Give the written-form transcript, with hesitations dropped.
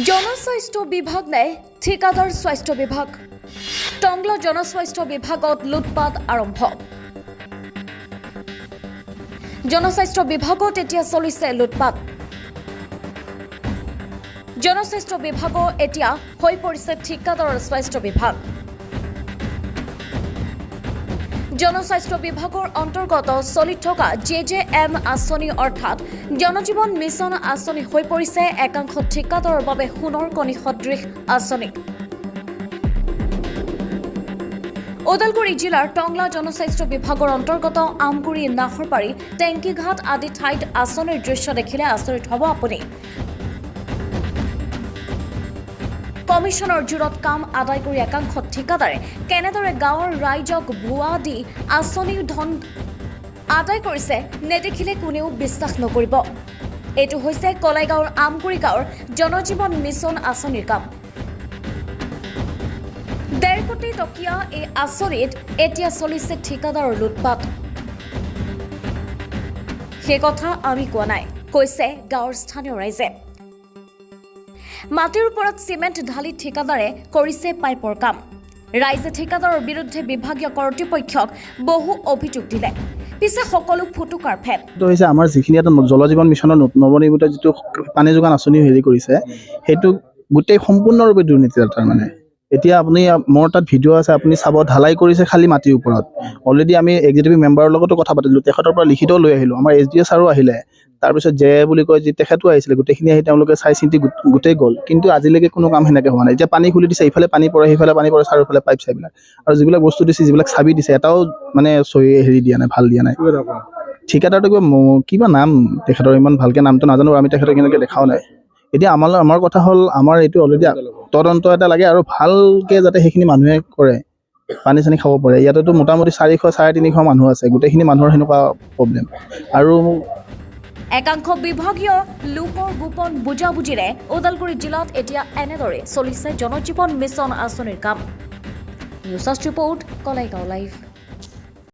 জনস্বাস্থ্য বিভাগ নে ঠিকাদাৰ স্বাস্থ্য বিভাগ টংলা জনস্বাস্থ্য বিভাগত লুটপাট আৰম্ভ জনস্বাস্থ্য বিভাগত এতিয়া চলিছে লুটপাট জনস্বাস্থ্য বিভাগ এতিয়া হৈ পৰিছে ঠিকাদাৰ স্বাস্থ্য বিভাগ জনস্বাস্থ্য বিভাগৰ অন্তৰ্গত চলি থকা জেজেএম আঁচনি অৰ্থাৎ জনজীৱন মিছন আঁচনি হৈ পৰিছে একাংশ ঠিকাদাৰৰ বাবে সোণৰ কণী সদৃশ আঁচনি ওদালগুৰি জিলাৰ টংলা জনস্বাস্থ্য বিভাগৰ অন্তৰ্গত আমগুৰি নাহৰবাৰী টেংকিঘাট আদি ঠাইত আঁচনিৰ দৃশ্য দেখিলে আচৰিত হ'ব আপুনি কমিশনৰ জোৰত কাম আদায় কৰি একাংশ ঠিকাদাৰে কেনেদৰে গাঁৱৰ ৰাইজক ভুৱা দি আঁচনিৰ ধন আদায় কৰিছে নেদেখিলে কোনেও বিশ্বাস নকৰিব এইটো হৈছে কলাইগাঁৱৰ আমগুৰি গাঁৱৰ জনজীৱন মিছন আঁচনিৰ কাম 1.5 কোটি টকীয়া এই আঁচনিত এতিয়া চলিছে ঠিকাদাৰৰ লুটপাট সেই কথা আমি কোৱা নাই কৈছে গাঁৱৰ স্থানীয় ৰাইজে মাটিৰ ওপৰত সিমেন্ট ঢালি ঠিকাদাৰে কৰিছে পাইপৰ কাম ৰাইজে ঠিকাদাৰৰ বিৰুদ্ধে বিভাগীয় কৰ্তৃপক্ষক বহু অভিযোগ দিলে পিছে সকলো ফুটুকাৰ ফেন তো হৈছে আমাৰ যিখিনি এটা জলজীৱন মিছনৰ নৱনিৰ্মিত যিটো পানী যোগান আঁচনি হেৰি কৰিছে সেইটো গোটেই সম্পূৰ্ণৰূপে দুৰ্নীতি তাৰ মানে এতিয়া আপুনি মোৰ তাত ভিডিঅ' আছে আপুনি চাব ঢালাই কৰিছে খালি মাটিৰ ওপৰত অলৰেডি আমি এক্সিকিউটিভ মেম্বাৰৰ লগতো কথা পাতিলোঁ তেখেতৰ পৰা লিখিতও লৈ আহিলোঁ আমাৰ SDO ছাৰো আহিলে তাৰপিছত জে বুলি কয় যে তেখেতো আহিছিলে গোটেইখিনি আহি তেওঁলোকে চাই চিন্তি গোটেই গ'ল কিন্তু আজিলৈকে কোনো কাম সেনেকৈ হোৱা নাই এতিয়া পানী খুলি দিছে ইফালে পানী পৰে সিফালে পানী পৰে চাৰিওফালে পাইপ চাইবিলাক আৰু যিবিলাক বস্তু দিছে যিবিলাক চাবি দিছে এটাও মানে হেৰি দিয়া নাই ভাল দিয়া নাই ঠিকাদাৰটো কিবা নাম তেখেতৰ ইমান ভালকৈ নামটো নাজানো আমি তেখেতক কেনেকৈ দেখাও নাই এতিয়া আমাৰ কথা হ'ল আমাৰ এইটো অলৰেডি তদন্ত এটা লাগে আৰু ভালকৈ যাতে সেইখিনি মানুহে কৰে পানী চানী খাব পাৰে ইয়াতেতো মোটামুটি 400-350 মানুহ আছে গোটেইখিনি মানুহৰ সেনেকুৱা প্ৰব্লেম আৰু একাংশ বিভাগীয় লোকৰ গোপন বুজাবুজিৰে ওদালগুৰি জিলাত এতিয়া এনেদৰে চলিছে জনজীৱন মিছন আঁচনিৰ কাম নিউজ ৰিপৰ্ট কলাইগাঁও লাইভ